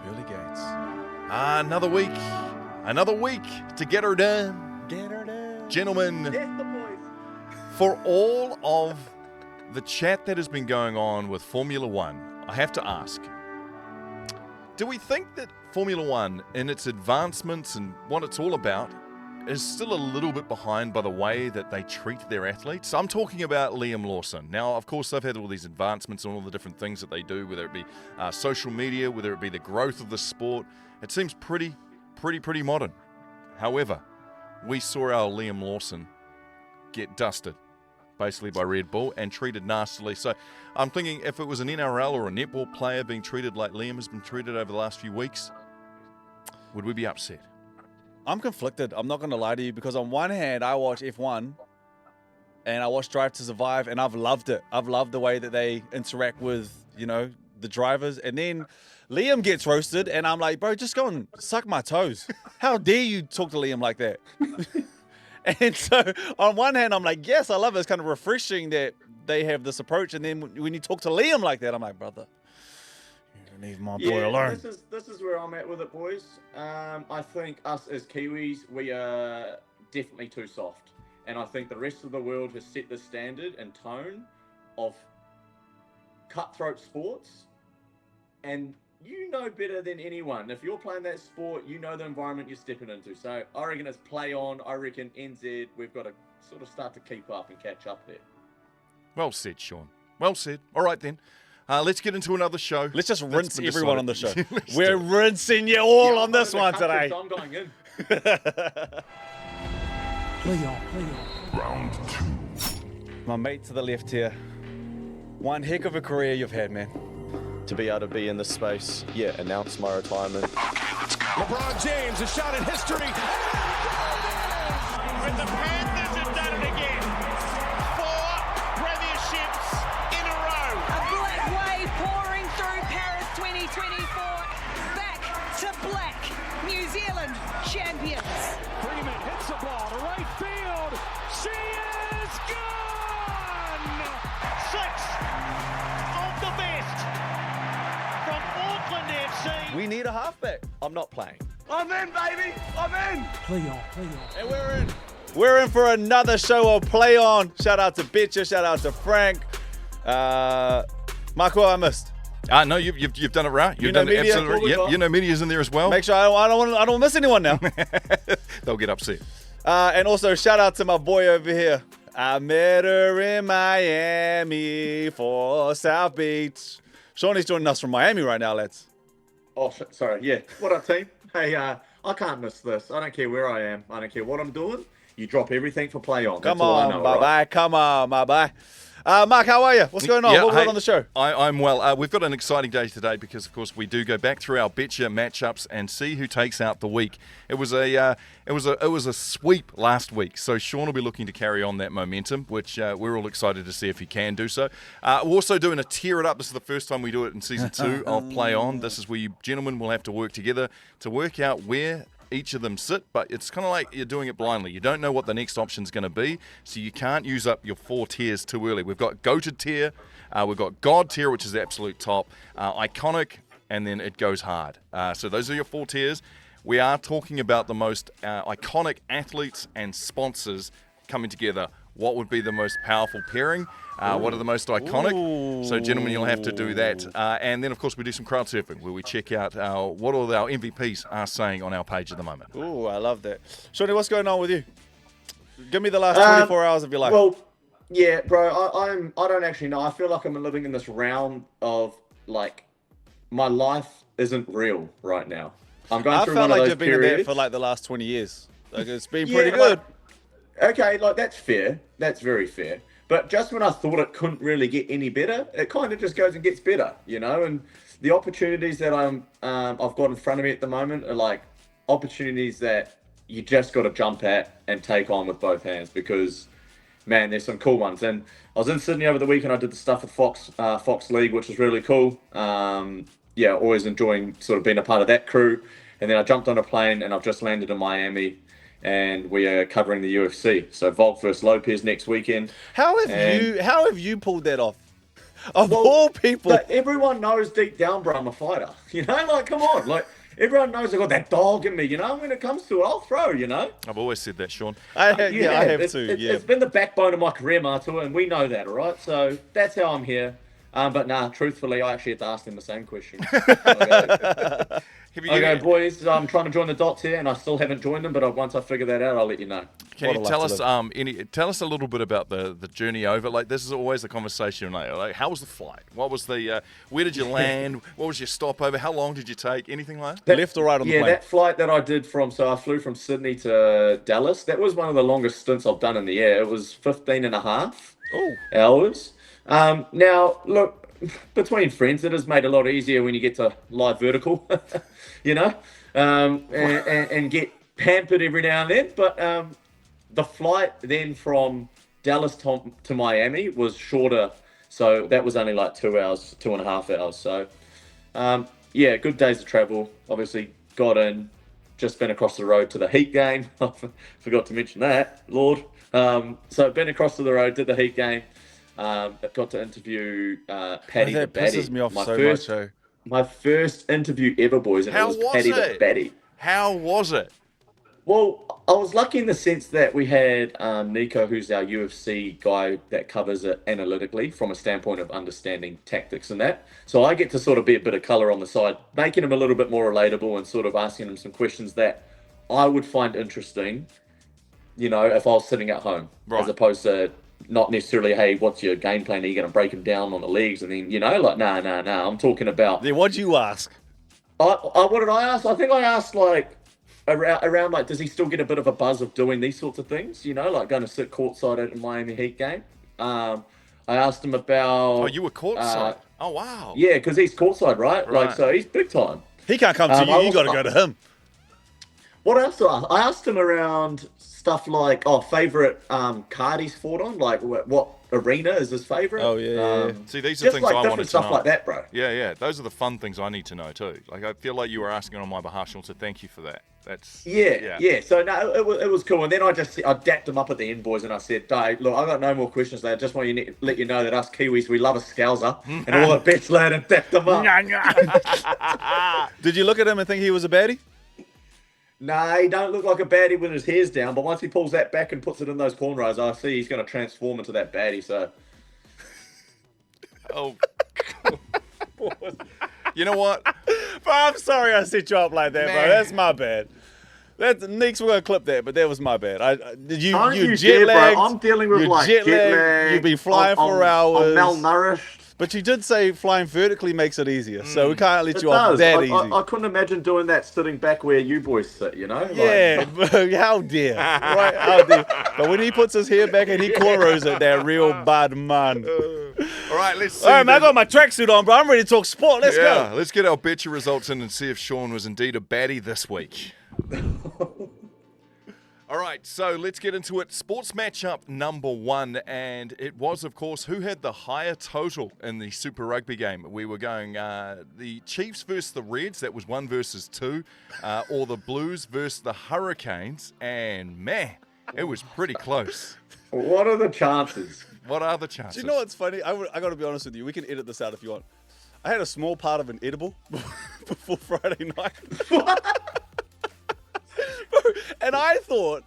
Pearly Gates. Another week to get her done. Get her done. Gentlemen, Yes, the boys. for all of the chat that has been going on with Formula One, I have to ask, do we think that Formula One, in its advancements and what it's all about, is still a little bit behind by the way that they treat their athletes? I'm talking about Liam Lawson. Now, of course, they've had all these advancements and all the different things that they do, whether it be social media, whether it be the growth of the sport. It seems pretty modern. However, we saw our Liam Lawson get dusted, basically by Red Bull, and treated nastily. So I'm thinking if it was an NRL or a netball player being treated like Liam has been treated over the last few weeks, would we be upset? I'm conflicted. I'm not going to lie to you, because on one hand, I watch F1 and I watch Drive to Survive, and I've loved it. I've loved the way that they interact with, the drivers. And then Liam gets roasted, and I'm like, bro, just go and suck my toes. How dare you talk to Liam like that? And so on one hand, I'm like, yes, I love it. It's kind of refreshing that they have this approach. And then when you talk to Liam like that, I'm like, brother, you leave my boy alone. This is where I'm at with it, boys. I think us as Kiwis, we are definitely too soft. And I think the rest of the world has set the standard and tone of cutthroat sports. And you know better than anyone. If you're playing that sport, you know the environment you're stepping into. So I reckon it's play on. I reckon NZ, we've got to sort of start to keep up and catch up there. Well said, Shaun. Well said. All right, then. Let's get into another show. Let's just rinse everyone on the show. Let's We're do it. rinsing you all on this one today. So I'm going in. Play on. Round 2. My mate to the left here. One heck of a career you've had, man. To be able to be in this space, announce my retirement. Okay, let's go. LeBron James, a shot at history. And the Panthers have done it again. 4 premierships in a row. A black wave pouring through Paris 2024. Back to black. New Zealand champions. Freeman hits the ball to right field. She is gone! 6 of the best from Auckland FC. We need a halfback. I'm not playing. I'm in, baby. I'm in. Play on. And we're in. We're in for another show of Play On. Shout out to Betcha. Shout out to Frank. Marc, I missed. No, you've done it right. You've done it YOUKNOWMEDIA, absolutely. cool, Yep, media's in there as well. Make sure I don't miss anyone now. They'll get upset. And also shout out to my boy over here. I met her in Miami for South Beach. Shaun is joining us from Miami right now, lads. Oh, sorry. Yeah. What up, team? Hey, I can't miss this. I don't care where I am. I don't care what I'm doing. You drop everything for play on. Come That's all I on, know, bye-bye. right? Come on, bye-bye. Marc, how are you? What's going on? Yeah, What we got hey, on the show? I'm well. We've got an exciting day today because, of course, we do go back through our Betcha Match Ups and see who takes out the week. It was a sweep last week, so Shaun will be looking to carry on that momentum, which we're all excited to see if he can do so. We're also doing a Tear It Up. This is the first time we do it in season 2 of Play On. This is where you gentlemen will have to work together to work out where each of them sit, but it's kind of like you're doing it blindly. You don't know what the next option's going to be, so you can't use up your 4 tiers too early. We've got Goated tier, we've got God tier, which is the absolute top, Iconic, and then it goes hard. So those are your 4 tiers. We are talking about the most iconic athletes and sponsors coming together. What would be the most powerful pairing? What are the most iconic? Ooh. So, gentlemen, you'll have to do that. And then, of course, we do some crowd surfing where we check out what all our MVPs are saying on our page at the moment. Ooh, I love that. Shawnee, what's going on with you? Give me the last 24 hours of your life. Well, yeah, bro. I don't actually know. I feel like I'm living in this realm of like my life isn't real right now. I'm going I through felt one of like those you've been in periods. there for like the last 20 years. Like it's been Yeah, pretty like- good. Okay, like that's fair. That's very fair. But just when I thought it couldn't really get any better, it kind of just goes and gets better, you know. And the opportunities that I've got in front of me at the moment are like opportunities that you just got to jump at and take on with both hands because, man, there's some cool ones. And I was in Sydney over the weekend. I did the stuff with Fox League, which was really cool. Yeah, always enjoying sort of being a part of that crew. And then I jumped on a plane and I've just landed in Miami. And we are covering the UFC. So Volk versus Lopez next weekend. How have you pulled that off? Of all people. But everyone knows deep down, bro, I'm a fighter. You know, like, come on. Like, everyone knows I've got that dog in me, you know? When it comes to it, I'll throw, you know? I've always said that, Shaun. I have too. It's been the backbone of my career, Martua, and we know that, all right? So that's how I'm here. But nah, truthfully, I actually had to ask them the same question. Okay, boys, I'm trying to join the dots here, and I still haven't joined them. But once I figure that out, I'll let you know. Can you tell us tell us a little bit about the journey over? Like, this is always a conversation. Like, how was the flight? What was the where did you land? What was your stopover? How long did you take? Anything like that? Left or right on the plane? Yeah, that flight that I did so I flew from Sydney to Dallas. That was one of the longest stints I've done in the air. It was 15 and a half hours. Now, look, between friends, it is made a lot easier when you get to lie vertical, you know, and get pampered every now and then. But the flight then from Dallas to Miami was shorter. So that was only like 2 hours, 2.5 hours. So, yeah, good days of travel. Obviously, got in, just been across the road to the Heat game. I forgot to mention that, Lord. So been across to the road, did the Heat game. Got to interview Paddy the Batty. That pisses me off much. My first interview ever, boys, and it was Paddy the Batty. How was it? Well, I was lucky in the sense that we had Nico, who's our UFC guy that covers it analytically from a standpoint of understanding tactics and that. So I get to sort of be a bit of colour on the side, making him a little bit more relatable and sort of asking him some questions that I would find interesting, you know, if I was sitting at home, as opposed to not necessarily, hey, what's your game plan? Are you going to break him down on the legs? And then, you know, like, nah. I'm talking about... Then what'd you ask? What did I ask? I think I asked, like, around, like, does he still get a bit of a buzz of doing these sorts of things? You know, like going to sit courtside at a Miami Heat game. I asked him about... Oh, you were courtside? Oh, wow. Yeah, because he's courtside, right? Like, so he's big time. He can't come to you. You got to go to him. What else did I ask? I asked him around stuff like, favourite card he's fought on, like what arena is his favourite. Oh, yeah. See, these are things like I wanted to know. different stuff like that, bro. Yeah. Those are the fun things I need to know too. Like, I feel like you were asking on my behalf, Shaun, so thank you for that. That's yeah. So no, it was cool. And then I dapped him up at the end, boys, and I said, "Hey, look, I got no more questions. There. I just want to let you know that us Kiwis, we love a scouser." And all the bets lad and dapped him up. Did you look at him and think he was a baddie? Nah, he don't look like a baddie when his hair's down, but once he pulls that back and puts it in those cornrows, I see he's going to transform into that baddie, so... Oh. You know what? Bro, I'm sorry I set you up like that, bro. That's my bad. Neeks, we're going to clip that, but that was my bad. You jet lagged. I'm dealing with like jet lag. You've been flying for hours. I'm malnourished. But you did say flying vertically makes it easier, so we can't let you off that easy. I couldn't imagine doing that sitting back where you boys sit, you know? Yeah, how dare. Right, how dare. But when he puts his hair back and he cornrows it, that real bad man. All right, let's see. All right, man, I got my tracksuit on, bro. I'm ready to talk sport. Let's go. Let's get our Betcha results in and see if Shaun was indeed a baddie this week. All right, so let's get into it. Sports matchup number 1, and it was, of course, who had the higher total in the Super Rugby game. We were going the Chiefs versus the Reds, that was 1 versus 2, or the Blues versus the Hurricanes, and man, it was pretty close. What are the chances? What are the chances? Do you know what's funny? I got to be honest with you. We can edit this out if you want. I had a small part of an edible before Friday night. And I thought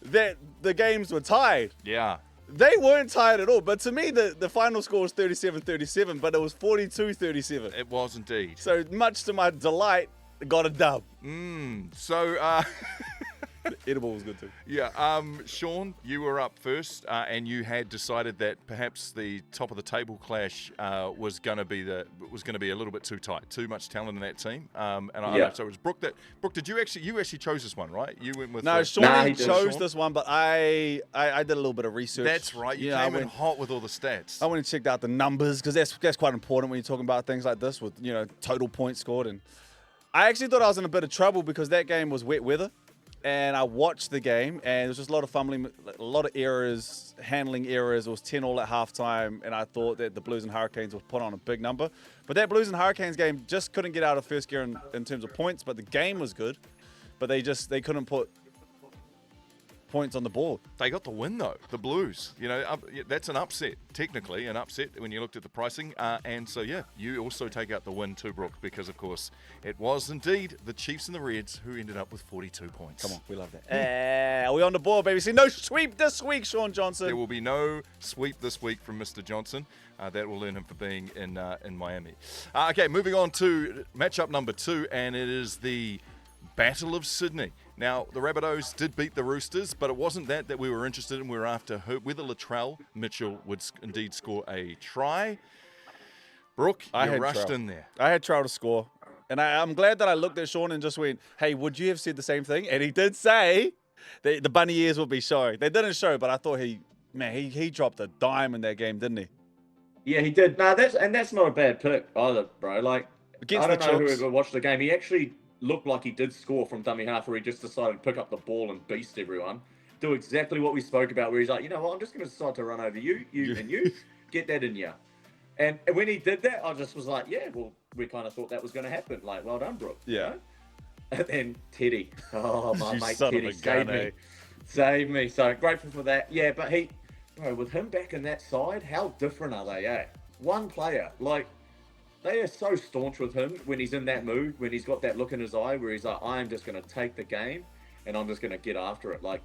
that the games were tied. Yeah. They weren't tied at all. But to me, the final score was 37-37, but it was 42-37. It was indeed. So much to my delight, got a dub. So... Edible was good too. Yeah, Shaun, you were up first, and you had decided that perhaps the top of the table clash was going to be a little bit too tight, too much talent in that team. So it was Brook that. Brook, did you actually chose this one, right? You went with Shaun chose this one, but I did a little bit of research. That's right. You came in hot with all the stats. I went and checked out the numbers because that's quite important when you're talking about things like this with total points scored, and I actually thought I was in a bit of trouble because that game was wet weather. And I watched the game, and there was just a lot of fumbling, a lot of errors, handling errors. It was 10-all at halftime, and I thought that the Blues and Hurricanes would put on a big number. But that Blues and Hurricanes game just couldn't get out of first gear in terms of points, but the game was good. But they couldn't put points on the board. They got the win, though, the Blues. You know, that's an upset, technically, an upset when you looked at the pricing. And so, yeah, you also take out the win too, Brook, because, of course, it was indeed the Chiefs and the Reds who ended up with 42 points. Come on, we love that. We on the board, baby. See, no sweep this week, Shaun Johnson. There will be no sweep this week from Mr. Johnson. That will earn him for being in Miami. Okay, moving on to matchup number 2, and it is the Battle of Sydney. Now, the Rabbitohs did beat the Roosters, but it wasn't that we were interested in. We were after whether Latrell Mitchell would indeed score a try. Brook, you rushed in there. I had Trout to score. And I'm glad that I looked at Shaun and just went, hey, would you have said the same thing? And he did say the bunny ears will be showing. They didn't show, but I thought he dropped a dime in that game, didn't he? Yeah, he did. No, that's not a bad pick either, bro. Like, Against I don't the know Chooks. whoever watched the game. He actually looked like he did score from dummy half, where he just decided to pick up the ball and beast everyone. Do exactly what we spoke about, where he's like, you know what, I'm just going to decide to run over you, and you, get that in you. And when he did that, I just was like, yeah, well, we kind of thought that was going to happen. Like, well done, Brook. Yeah. You know? And then Teddy. Oh, my You mate son of Teddy a saved gun, me. eh? Saved me. So grateful for that. Yeah, but with him back in that side, how different are they, eh? One player. Like, they are so staunch with him when he's in that mood, when he's got that look in his eye where he's like, I'm just going to take the game and I'm just going to get after it. Like,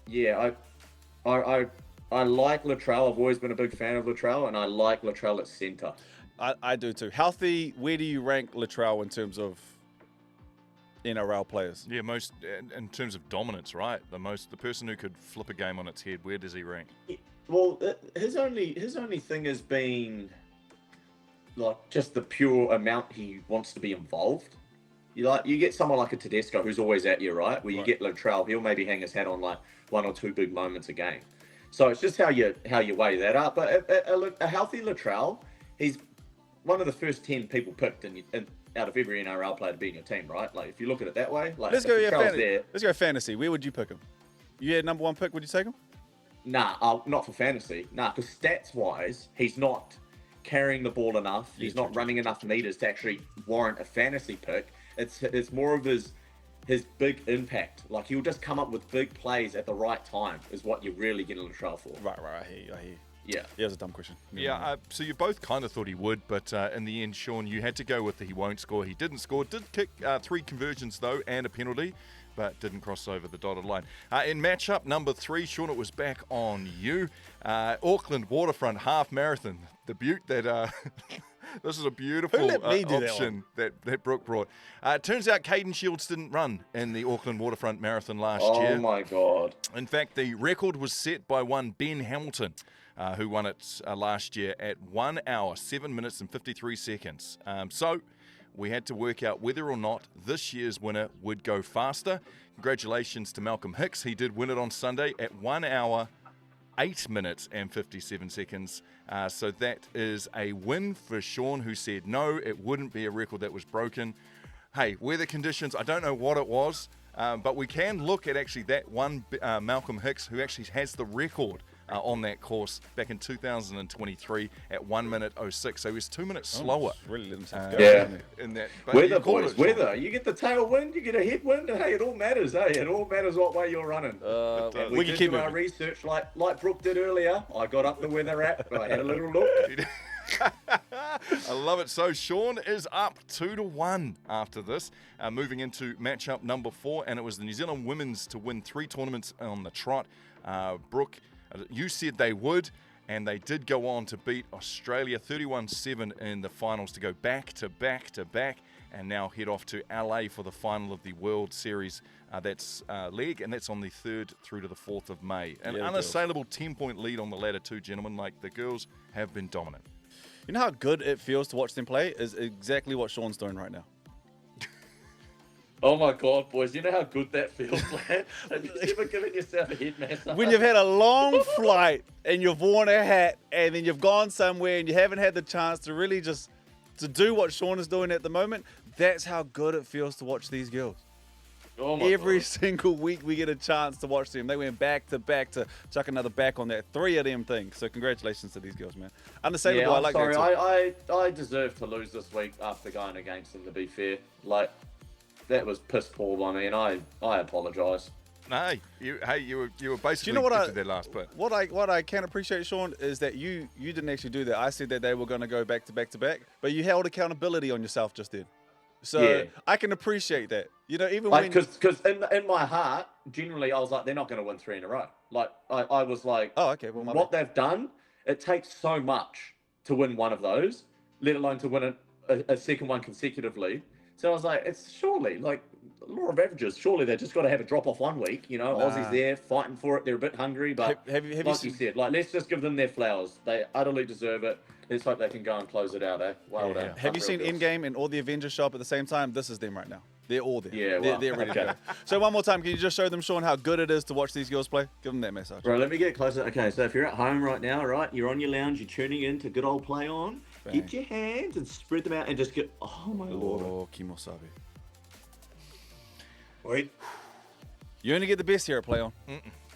yeah, I like Latrell. I've always been a big fan of Latrell, and I like Latrell at centre. I do too. Healthy, where do you rank Latrell in terms of NRL players? Yeah, most in terms of dominance, right? The person who could flip a game on its head. Where does he rank? Well, his only thing has been like just the pure amount he wants to be involved. You get someone like a Tedesco who's always at you, right? Where you get Latrell, he'll maybe hang his hat on like one or two big moments a game. So it's just how you weigh that up. But a healthy Latrell, he's one of the first 10 people picked out of every NRL player to be in your team, right? Like if you look at it that way, like Let's go there. Let's go fantasy. Where would you pick him? You had number 1 pick. Would you take him? Nah, not for fantasy. Nah, because stats-wise, he's not carrying the ball enough. He's not running enough meters to actually warrant a fantasy pick. It's more of his big impact. Like he'll just come up with big plays at the right time is what you're really getting Latrell for. Right. I hear you. Yeah. Yeah, it was a dumb question. Yeah, so you both kind of thought he would, but in the end, Shaun, you had to go with the he won't score. He didn't score. Did kick 3 conversions, though, and a penalty, but didn't cross over the dotted line. In matchup number 3, Shaun, it was back on you. Auckland Waterfront Half Marathon. The beaut that... This is a beautiful Who let me do option that Brook brought. It turns out Caden Shields didn't run in the Auckland Waterfront Marathon last year. Oh, my God. In fact, the record was set by one Ben Hamilton, who won it last year at 1 hour, 7 minutes and 53 seconds. So we had to work out whether or not this year's winner would go faster. Congratulations to Malcolm Hicks. He did win it on Sunday at 1 hour, 8 minutes and 57 seconds. So that is a win for Shaun, who said no, it wouldn't be a record that was broken. Hey, weather conditions, I don't know what it was, but we can look at actually that one Malcolm Hicks, who actually has the record on that course back in 2023 at 1 minute 06. So he was 2 minutes slower. Really let himself go. Yeah. In that. But Weather, you called boys, it, Shaun. weather. You get the tailwind, you get a headwind, and hey, it all matters, hey? It all matters what way you're running. And we we can did keep do our moving. research like Brook did earlier. I got up the weather app, I had a little look. I love it. So Shaun is up 2-1 after this, moving into matchup number 4, and it was the New Zealand women's to win 3 tournaments on the trot. Brook, you said they would, and they did go on to beat Australia 31-7 in the finals to go back to back to back, and now head off to LA for the final of the World Series. That's leg, and that's on the 3rd through to the 4th of May. An unassailable 10-point lead on the ladder, too, gentlemen. Like, the girls have been dominant. You know how good it feels to watch them play? Is exactly what Shaun's doing right now. Oh my God, boys, you know how good that feels, man? Have you ever given yourself a head massage? When you've had a long flight and you've worn a hat and then you've gone somewhere and you haven't had the chance to really just to do what Shaun is doing at the moment, that's how good it feels to watch these girls. Oh my Every God. single week we get a chance to watch them. They went back to back to chuck another back on that. 3 of them things. So congratulations to these girls, man. Unassailable, Yeah, I I'm like sorry. that too. I deserve to lose this week after going against them, to be fair. Like, that was piss poor by me, and I apologise. No, you were basically Do you know what I there last bit. What I can appreciate, Shaun, is that you didn't actually do that. I said that they were going to go back to back to back, but you held accountability on yourself just then. So Yeah. I can appreciate that. You know, even Like, when because in my heart, generally, I was like, they're not going to win 3 in a row. Like, I was like, oh, okay, well, my what bad. they've done, it takes so much to win one of those, let alone to win a second one consecutively. So I was like, it's surely like law of averages. Surely they just got to have a drop off one week. You know, Aussies there fighting for it. They're a bit hungry, but Have you like seen- you said, like let's just give them their flowers. They utterly deserve it. Let's hope they can go and close it out. Well done. Have you seen Unreal girls. Endgame and all the Avengers show up at the same time? This is them right now. They're all there. Yeah, they're, well, they're ready to okay. go. So one more time, can you just show them, Shaun, how good it is to watch these girls play? Give them that message. Right, let me get closer. Okay, so if you're at home right now, right, you're on your lounge, you're tuning in to good old Play On. Bang. Get your hands and spread them out and just get. Oh my lord! Oh, Kimosabe. Wait. You only get the best here at Play On.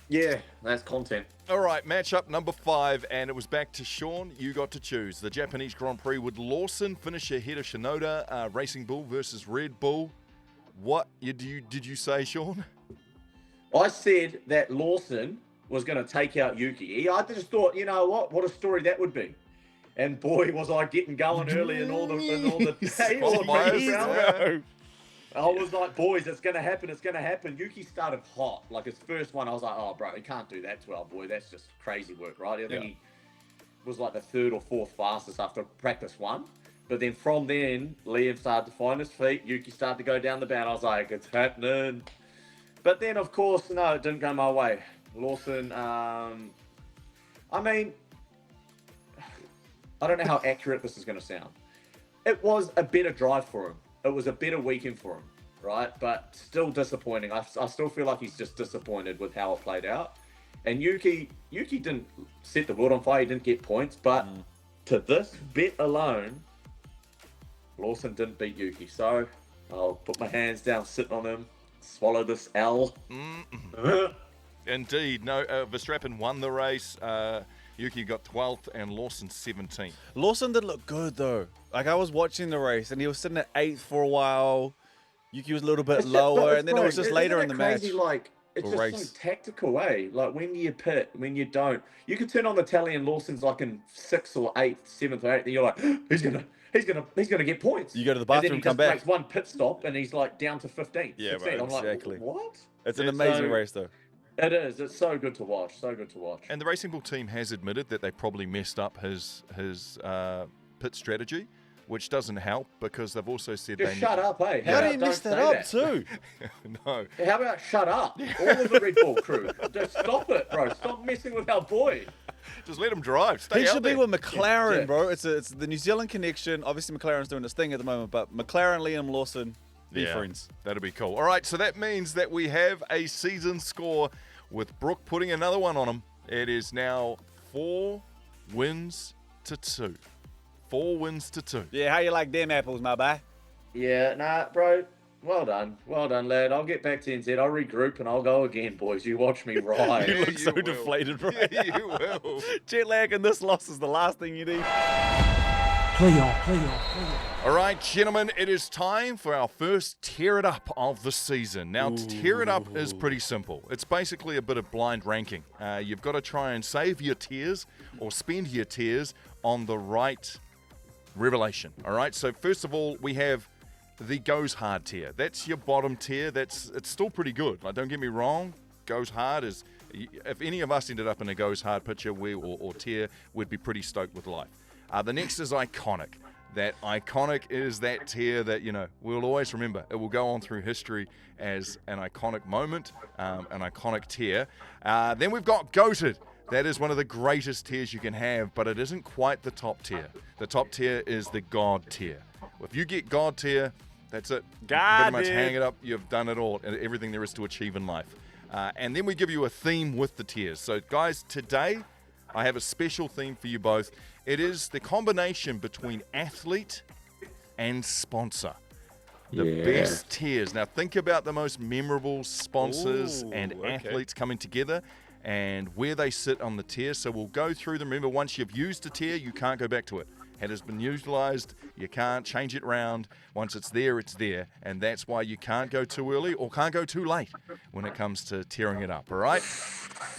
Yeah, that's content. All right, matchup number 5, and it was back to Shaun. You got to choose. The Japanese Grand Prix with Lawson finish ahead of Shinoda, Racing Bull versus Red Bull. What did you say, Shaun? I said that Lawson was going to take out Yuki. I just thought, you know what a story that would be. And boy, was I getting going early in all the Qualifiers, I was like, boys, it's going to happen. It's going to happen. Yuki started hot. Like his first one, I was like, oh, bro, he can't do that to our boy. That's just crazy work, right? I think he was like the 3rd or 4th fastest after practice 1. But then from then, Liam started to find his feet. Yuki started to go down the bound. I was like, it's happening. But then, of course, no, it didn't go my way. Lawson, I mean, I don't know how accurate this is going to sound. It was a better drive for him. It was a better weekend for him, right? But still disappointing. I still feel like he's just disappointed with how it played out. And Yuki didn't set the world on fire. He didn't get points. But to this bet alone, Lawson didn't beat Yuki. So I'll put my hands down, sit on him, swallow this L. Indeed. No, Verstappen won the race. Yuki got 12th and Lawson 17th. Lawson did look good, though. Like, I was watching the race, and he was sitting at 8th for a while. Yuki was a little bit lower, and then it was just later in the match. Like, it's Or just race. so tactical, eh? Like, when you pit, when you don't. You could turn on the tally and Lawson's like in 6th or 8th, 7th or 8th, and you're like, he's gonna get points. You go to the and bathroom, then he come just back. makes one pit stop, and he's like down to 15th. Yeah, 16th. bro, I'm like, exactly. what? It's an It's amazing so- race, though. It is. It's so good to watch. So good to watch. And the Racing Bull team has admitted that they probably messed up his pit strategy, which doesn't help because they've also said Just they shut up, eh? How do you about mess don't that say up, too? No. How about shut up? All of the Red Bull crew. Just stop it, bro. Stop messing with our boy. Just let him drive. Stay He out should there. be with McLaren, Yeah. bro. It's the New Zealand connection. Obviously, McLaren's doing its thing at the moment, but McLaren, Liam Lawson, be friends. That'll be cool. All right, so that means that we have a season score with Brook putting another one on him. It is now 4 wins to 2. 4 wins to 2. Yeah, how you like them apples, my boy? Yeah, nah, bro. Well done, lad. I'll get back to NZ. I'll regroup and I'll go again, boys. You watch me ride. You look you so will. deflated, bro. Yeah, you will. Jet lag and this loss is the last thing you need. All right, gentlemen, it is time for our first Tear It Up of the season. Now, to Tear It Up is pretty simple. It's basically a bit of blind ranking. You've got to try and save your tears or spend your tears on the right revelation. All right, so first of all, we have the Goes Hard tier. That's your bottom tier. It's still pretty good. Like, don't get me wrong. Goes Hard is, if any of us ended up in a Goes Hard picture or tier, we'd be pretty stoked with life. The next is Iconic. That Iconic is that tier that, you know, we'll always remember. It will go on through history as an iconic moment, an iconic tier. Then we've got Goated. That is one of the greatest tiers you can have, but it isn't quite the top tier. The top tier is the God tier. If you get God tier, that's it. Got Pretty much it. hang it up. You've done it all. Everything there is to achieve in life. And then we give you a theme with the tiers. So, guys, today I have a special theme for you both. It is the combination between athlete and sponsor. The best tiers. Now, think about the most memorable sponsors and okay. athletes coming together and where they sit on the tier. So we'll go through them. Remember, once you've used a tier, you can't go back to it. It has been utilised. You can't change it round. Once it's there, it's there. And that's why you can't go too early or can't go too late when it comes to tearing it up, all right?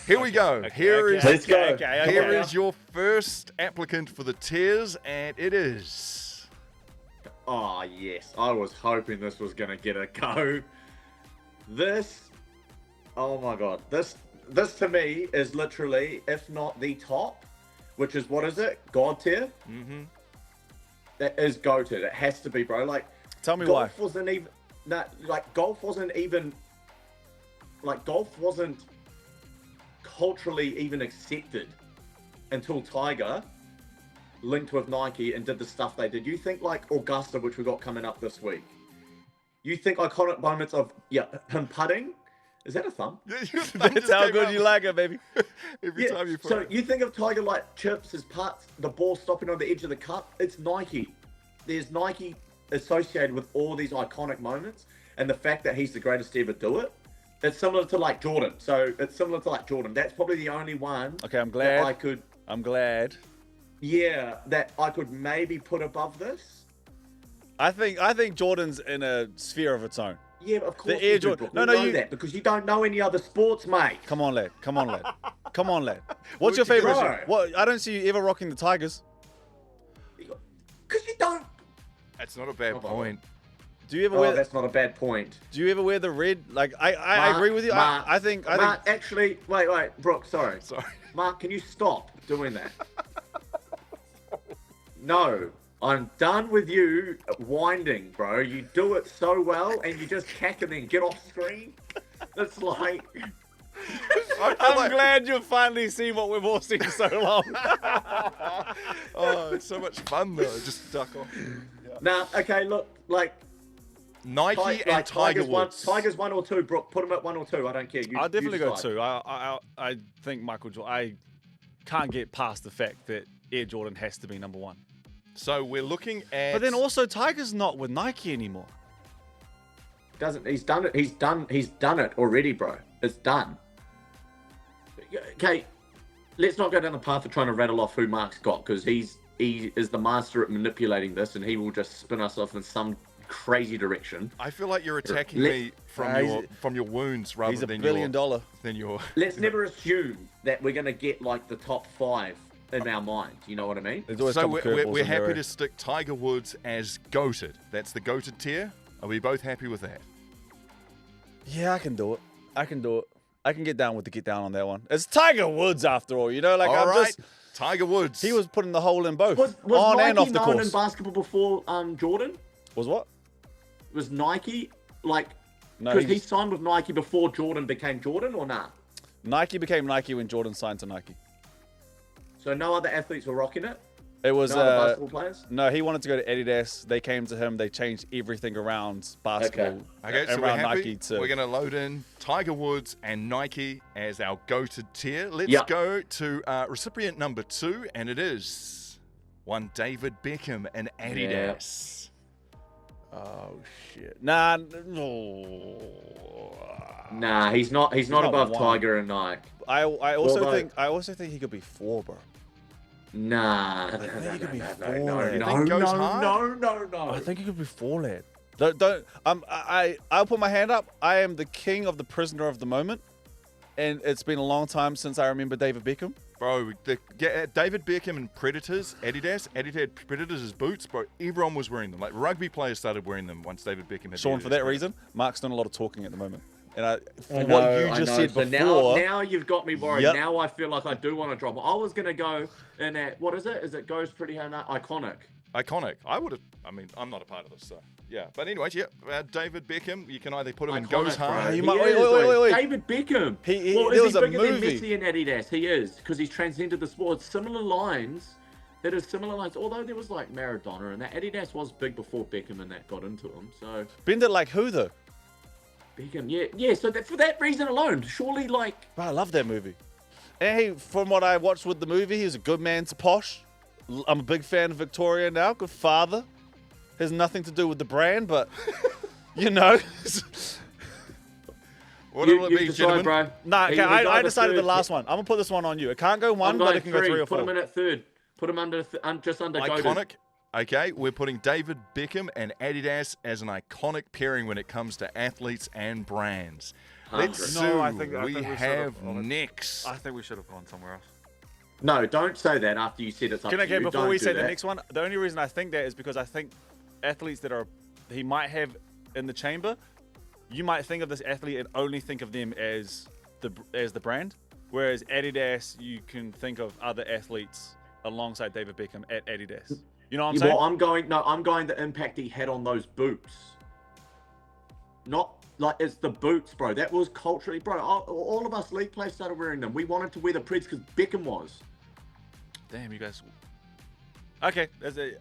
Here we go. Here Let's go. Here is your first applicant for the tears, and it is... Oh, yes. I was hoping this was going to get a go. This, oh my God. This to me is literally, if not the top, which is, what is it? God tier? Mm-hmm. That is goated. It has to be, bro. Like, Tell me why. golf wasn't even, golf wasn't culturally even accepted until Tiger linked with Nike and did the stuff they did. You think like Augusta, which we got coming up this week, you think iconic moments of him putting? Is that a thumb? That's how good you like it, baby. Every time you put So it. you think of Tiger like chips, his putts, the ball stopping on the edge of the cup. It's Nike. There's Nike associated with all these iconic moments, and the fact that he's the greatest to ever do it. It's similar to like Jordan. So it's similar to like Jordan. That's probably the only one. Okay, I'm glad. That I could. I'm glad. Yeah, that I could maybe put above this. I think Jordan's in a sphere of its own. Yeah, but of course. Air we do, Jordan- Brook. No, We no, know you- that because you don't know any other sports, mate. Come on, lad. Come on, lad. Come on, lad. What's your Bro. favorite? What? I don't see you ever rocking the Tigers. Because you don't. That's not a bad point. Do you ever Oh, wear? that's not a bad point. Do you ever wear the red? Like I Mark, agree with you. Mark, I think. Mark, actually, wait, Brook, sorry. Sorry. Mark, can you stop doing that? No, I'm done with you winding, bro. You do it so well, and you just cack and then get off screen. It's like, I'm glad you've finally seen what we've all seen so long. Oh, it's so much fun though. Just duck off. nah, okay, look, like, Nike and Tiger Woods. Tigers 1 or 2, Brook. Put them at 1 or 2. I don't care. I'll definitely go decide. 2. I think Michael Jordan. I can't get past the fact that Air Jordan has to be number 1. So we're looking at. But then also Tiger's not with Nike anymore. He's done it. He's done it already, bro. It's done. Okay, let's not go down the path of trying to rattle off who Marc's got, because he is the master at manipulating this, and he will just spin us off in some crazy direction. I feel like you're attacking Let- me from your wounds rather He's $1 than billion. your. Let's never assume that we're going to get like the top 5 in our mind. You know what I mean? There's always a So couple curveballs we're in there, happy eh? to stick Tiger Woods as goated. That's the goated tier. Are we both happy with that? Yeah, I can do it. I can get down with the get down on that one. It's Tiger Woods after all, you know. Like All I'm right, just. Tiger Woods. He was putting the hole in both, Was on Nike and off the known course. in basketball before Jordan? Was what? Was Nike like? No, Because he he's- signed with Nike before Jordan became Jordan, or nah? Nike became Nike when Jordan signed to Nike. So no other athletes were rocking it. It was No other basketball players. no. He wanted to go to Adidas. They came to him. They changed everything around basketball. Okay, so we're around happy. Nike to. We're going to load in Tiger Woods and Nike as our goated tier. Let's Yep. go to recipient number 2, and it is one David Beckham and Adidas. Oh shit! Nah, no. Nah, he's not. He's not not above one. Tiger and Nike. I also Although- think he could be 4, bro. Nah. I think he could be no, 4. no, lad. no, think no, goes no, hard? no. I think he could be 4, lad. Don't. I'll put my hand up. I am the king of the prisoner of the moment, and it's been a long time since I remember David Beckham. Bro, David Beckham and Predators, Adidas had Predators as boots, bro. Everyone was wearing them. Like rugby players started wearing them once David Beckham had Sean, Adidas for that boots. reason, Mark's done a lot of talking at the moment, and I what know, you I just know. said So before. now you've got me worried. Yep. Now I feel like I do want to drop. I was gonna go in at what is it? Is it goes pretty hard? Iconic. Iconic. I would have. I mean, I'm not a part of this, so yeah. But anyways, yeah. David Beckham. You can either put him in Iconic, goes bro. hard. You He might- wait, is, wait, though. wait. David Beckham. He- well, there is was he a bigger movie. than Messi and Adidas? He is, because he's transcended the sport. Similar lines. That is similar lines. Although there was like Maradona and that. Adidas was big before Beckham and that got into him. So Bend it like who though? Beckham, yeah. So that, for that reason alone, surely like. Bro, I love that movie. And hey, from what I watched with the movie, he was a good man to Posh. I'm a big fan of Victoria now. Good father. Has nothing to do with the brand, but you know. What You, will it you be, decide, gentlemen? bro. Nah, okay, He's I either decided the third- last one. I'm gonna put this one on you. It can't go 1, I'm but going it can go 3. 3 or Put 4. him in at third. Put him under just under goated. Iconic. Okay, we're putting David Beckham and Adidas as an iconic pairing when it comes to athletes and brands. Let's 100. see. No, I think we we have should've- next. I think we should have gone somewhere else. No, don't say that after you said it's up to Okay, you. before Don't we do say the that. next one, the only reason I think that is because I think athletes that he might have in the chamber, you might think of this athlete and only think of them as the brand, whereas Adidas, you can think of other athletes alongside David Beckham at Adidas. You know what I'm saying? Well, I'm going the impact he had on those boots. Not like it's the boots, bro. That was culturally, bro. All of us league players started wearing them. We wanted to wear the Preds because Beckham was. Damn, you guys. Okay,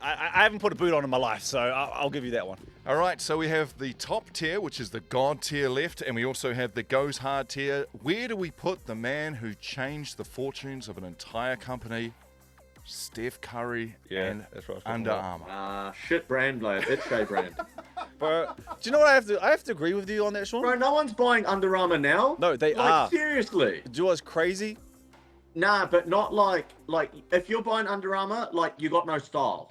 I haven't put a boot on in my life, so I'll give you that one. All right, so we have the top tier, which is the God tier left, and we also have the Goes Hard tier. Where do we put the man who changed the fortunes of an entire company, Steph Curry and that's what I was talking Under about. Armour? Shit brand, lad. It's Shea brand. Bro, do you know what I have to agree with you on that, Shaun? Bro, no one's buying Under Armour now. No, they like, are. Seriously. Do you know what's crazy? Nah, but not like if you're buying Under Armour, like you got no style.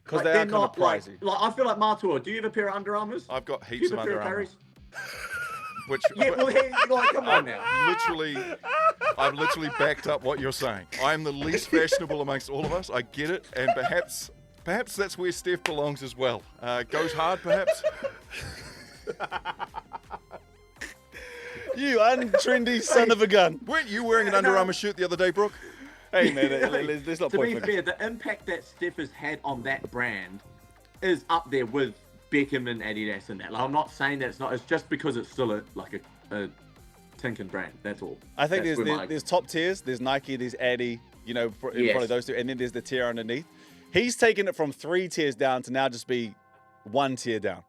Because Like, they are they're kind of not like pricey. I feel like Matua. Do you have a pair of Under Armours? I've got Do you heaps have of a pair Under of Armour. Currys? Which, Yeah, well, like, come on now. I've literally backed up what you're saying. I am the least fashionable amongst all of us. I get it, and perhaps that's where Steph belongs as well. Goes Hard, perhaps. You untrendy son of a gun. Weren't you wearing an Under Armour shirt the other day, Brooke? Hey, man, let's not To point be fingers. fair, the impact that Steph has had on that brand is up there with Beckham and Adidas and that. Like, I'm not saying that it's not. It's just because it's still a Tinkin brand. That's all. I think That's where my- there's top tiers. There's Nike, there's Adi, you know, Yes. probably those two, and then there's the tier underneath. He's taken it from 3 tiers down to now just be 1 tier down.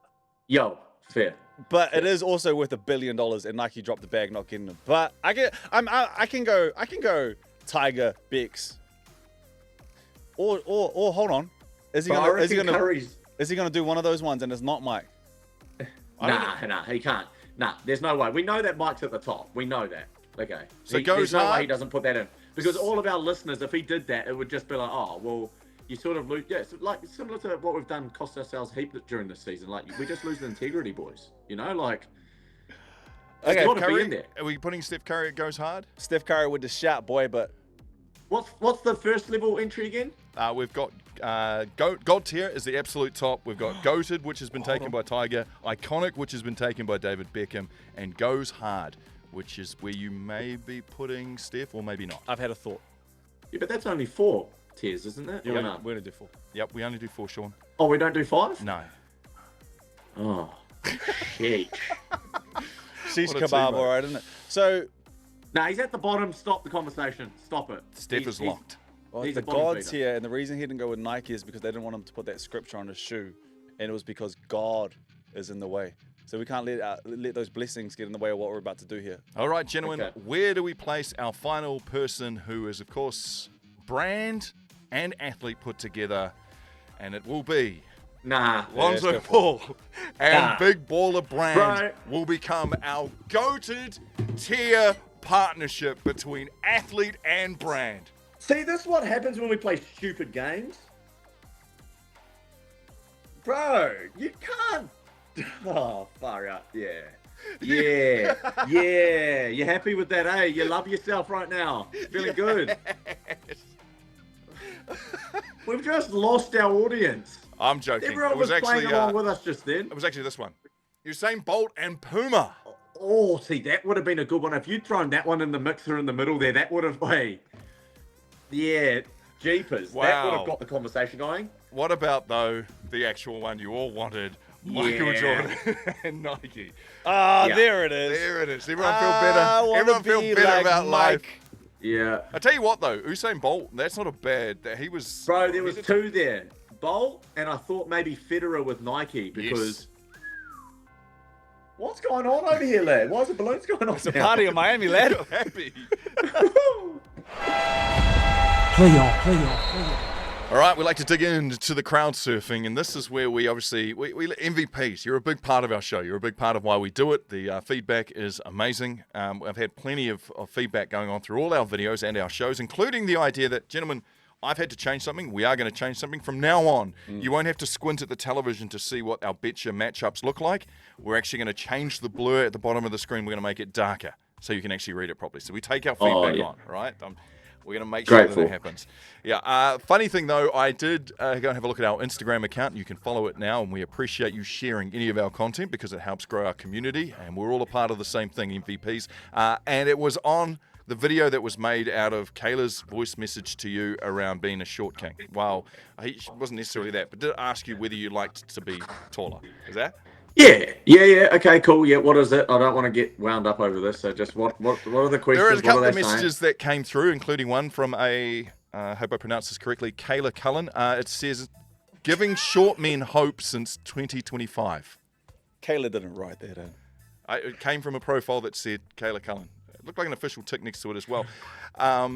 Yo, fair. But it is also worth $1 billion, and Nike dropped the bag not getting them. But I can go Tiger, Bex, or hold on, is he But I gonna reckon Curry's. is he gonna do one of those ones and it's not Mike? Nah, he can't. Nah, there's no way. We know that Mike's at the top. We know that. Okay. So There's Goes no Hard. way he doesn't put that in. Because all of our listeners, if he did that, it would just be like, oh, well, you sort of lose. Yeah, it's like similar to what we've done, cost ourselves heap during this season. Like, we just lose the integrity, boys. You know, like, Okay, it's got to be Curry, in there. are we putting Steph Curry at Goes Hard? Steph Curry with the shout, boy, but What's the first level entry again? We've got God tier is the absolute top. We've got Goated, which has been taken by Tiger, Iconic, which has been taken by David Beckham, and Goes Hard, which is where you may be putting Steph or maybe not. I've had a thought. Yeah, but that's only 4 tiers, isn't it? Yeah, Or we're no? gonna do 4. Yep, we only do 4, Shaun. Oh, we don't do 5? No. Oh, sheesh. Sheesh What a team, kebab, mate. all right, isn't it? So, Nah, he's at the bottom. Stop the conversation. Stop it. Steph He's- is locked. well, He's the a bottom God's feeder. here, and the reason he didn't go with Nike is because they didn't want him to put that scripture on his shoe, and it was because God is in the way. So we can't let those blessings get in the way of what we're about to do here. All right, gentlemen, Okay. where do we place our final person who is, of course, brand and athlete put together? And it will be Nah. Lonzo let's go Paul and Nah. Big Baller Brand Right. will become our goated tier partnership between athlete and brand. See, this is what happens when we play stupid games. Bro, you can't. Oh, far out. Yeah. Yeah. Yeah. You happy with that, eh? You love yourself right now. Feeling good. We've just lost our audience. I'm joking. Everyone It was was actually playing along with us just then. it was actually this one. Usain Bolt and Puma. Oh, see, that would have been a good one. If you'd thrown that one in the mixer in the middle there, that would have, hey. Yeah, jeepers. That would Wow. have got the conversation going. What about though the actual one you all wanted? Michael Yeah. Jordan and Nike. Ah, Yeah. there it is. There it is. Everyone feel I better. wanna Everyone feel be better like about Mike. life. Yeah. I tell you what though, Usain Bolt, that's not a bad. He was. Bro, there was he's a- 2 there. Bolt, and I thought maybe Federer with Nike because... What's going on over here, lad? Why is the balloons going on? It's a party in Miami, lad. You're happy. All right, we like to dig into the crowd surfing, and this is where we obviously we MVPs. You're a big part of our show. You're a big part of why we do it. The feedback is amazing. I've had plenty of feedback going on through all our videos and our shows, including the idea that, gentlemen, I've had to change something. We are going to change something. From now on, you won't have to squint at the television to see what our Betcha matchups look like. We're actually going to change the blur at the bottom of the screen. We're going to make it darker so you can actually read it properly. So we take our feedback on, right? We're going to make sure that happens. Yeah. Funny thing, though, I did go and have a look at our Instagram account. You can follow it now, and we appreciate you sharing any of our content because it helps grow our community, and we're all a part of the same thing, MVPs. And it was on the video that was made out of Kayla's voice message to you around being a short king. Well, he wasn't necessarily that, but did ask you whether you liked to be taller. Is that? Yeah. Okay, cool. Yeah, what is it? I don't want to get wound up over this. So just what are the questions? There is a couple of saying? messages that came through, including one from I hope I pronounced this correctly, Kayla Cullen. It says, giving short men hope since 2025. Kayla didn't write that in. It came from a profile that said Kayla Cullen. It looked like an official tick next to it as well. I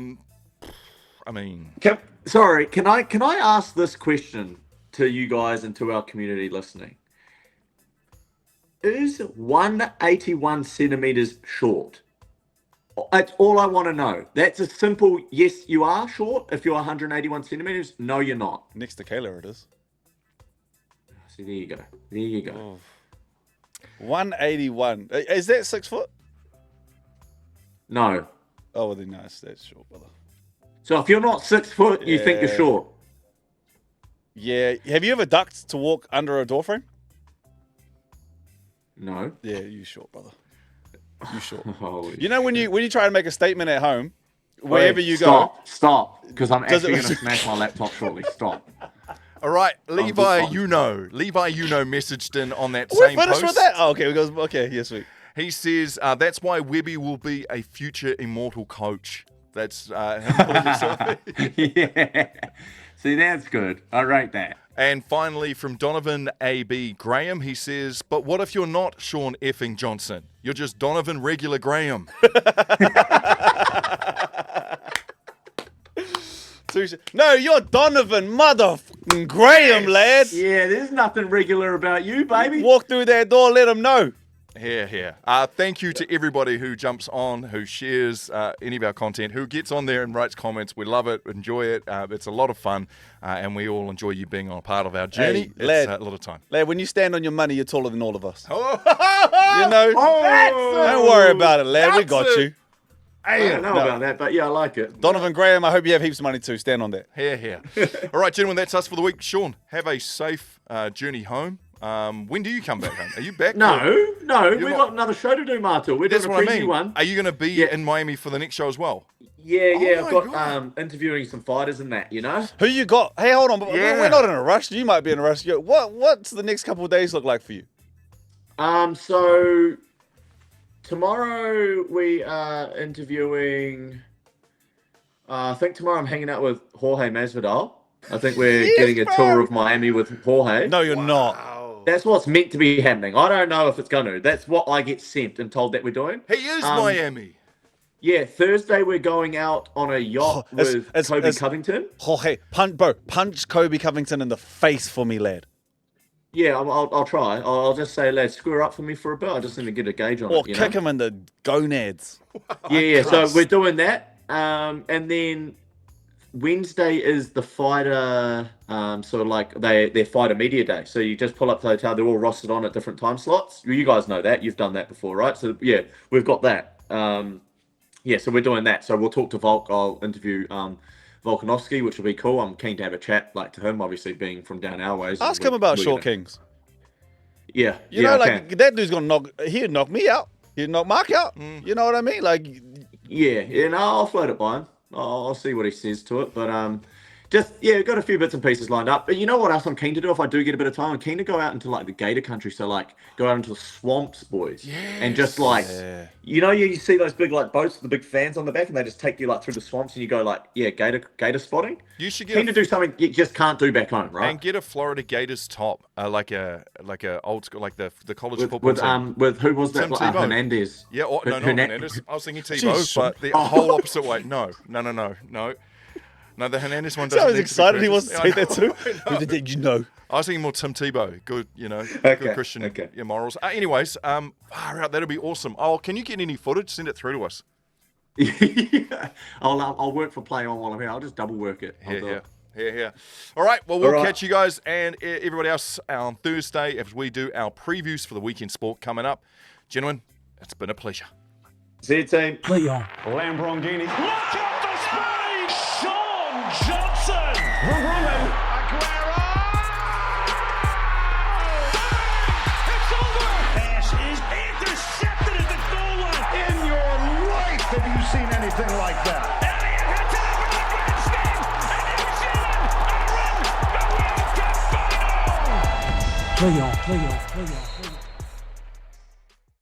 mean... Can I ask this question to you guys and to our community listening? Is 181 centimeters short? That's all I want to know. That's a simple yes, you are short if you're 181 centimeters. No, you're not. Next to Kayla, it is. See, there you go. There you go. Oh. 181. Is that 6 foot? No. Oh, well, then no, that's short, brother. So if you're not 6 foot, you think you're short? Yeah. Have you ever ducked to walk under a door frame? No. Yeah, you short, brother. You short. You know when you try to make a statement at home, wherever you go. Stop, because I'm actually going to smash my laptop shortly. Stop. All right, Levi, messaged in on that We're same finished post. with that? Oh, okay, okay, yes, sweet. He says, that's why Webby will be a future immortal coach. That's him. Yeah. See, that's good. I rate that. And finally, from Donovan A.B. Graham, he says, but what if you're not Shaun effing Johnson? You're just Donovan regular Graham. No, you're Donovan motherfucking Graham, lad. Yeah, there's nothing regular about you, baby. Walk through that door, let him know. Here. Thank you to everybody who jumps on, who shares any of our content, who gets on there and writes comments. We love it, enjoy it. It's a lot of fun, and we all enjoy you being on a part of our journey. Hey, lad, it's a lot of time. Lad, when you stand on your money, you're taller than all of us. Oh, you know? Don't worry about it, lad. We got you. I don't know about that, but yeah, I like it. Donovan Graham, I hope you have heaps of money too. Stand on that. Here. All right, gentlemen, that's us for the week. Shaun, have a safe journey home. When do you come back home? Are you back? No. We've got another show to do, Marta. We're doing a preview one. Are you going to be in Miami for the next show as well? Yeah. I've got interviewing some fighters and that, you know. Who you got? Hey, hold on. We're not in a rush. You might be in a rush. What's the next couple of days look like for you? So tomorrow we are interviewing. I think tomorrow I'm hanging out with Jorge Masvidal. I think we're getting a tour of Miami with Jorge. No, you're not. That's what's meant to be happening. I don't know if it's going to. That's what I get sent and told that we're doing. He is Miami. Yeah, Thursday we're going out on a yacht with Kobe Covington. Jorge, punch Kobe Covington in the face for me, lad. Yeah, I'll try. I'll just say, lad, square up for me for a bit. I just need to get a gauge on it. Or kick him in the gonads. Yeah. So we're doing that. And then Wednesday is the fighter, sort of like their fighter media day. So you just pull up to the hotel. They're all rostered on at different time slots. You guys know that. You've done that before, right? So yeah, we've got that. So we're doing that. So we'll talk to Volk. I'll interview Volkanovski, which will be cool. I'm keen to have a chat to him, obviously being from down our ways. Ask him about Short Kings. Yeah. You know, that dude's gonna he'd knock me out. He'd knock Marc out. You know what I mean? No, I'll float it by him. I'll see what he says to it, but got a few bits and pieces lined up. But you know what else I'm keen to do if I do get a bit of time? I'm keen to go out into the gator country, so go out into the swamps, boys, and just you see those big boats with the big fans on the back, and they just take you through the swamps, and you go gator spotting. You should keen to do something you just can't do back home, right? And get a Florida Gators top, like a old school, the college football team. With who was that? Hernandez. Yeah, not Hernandez. I was thinking Tebow, but the whole opposite way. No. No, the Hernandez one doesn't. I was excited he wants to say that too. Who did you know? I was thinking more Tim Tebow. Good, good Christian morals. Anyways, far out. That'll be awesome. Oh, can you get any footage? Send it through to us. Yeah. I'll work for Play On while I'm here. I'll just double work it. I'll do it. Here. All right, well, we'll All right. catch you guys and everybody else on Thursday as we do our previews for the weekend sport coming up. Gentlemen, it's been a pleasure. See you, team. Lamborghini. Look at the speed! Shaun Johnson! Aguero! It's over! Pass is intercepted at the goal line. In your life have you seen anything like that? Play on.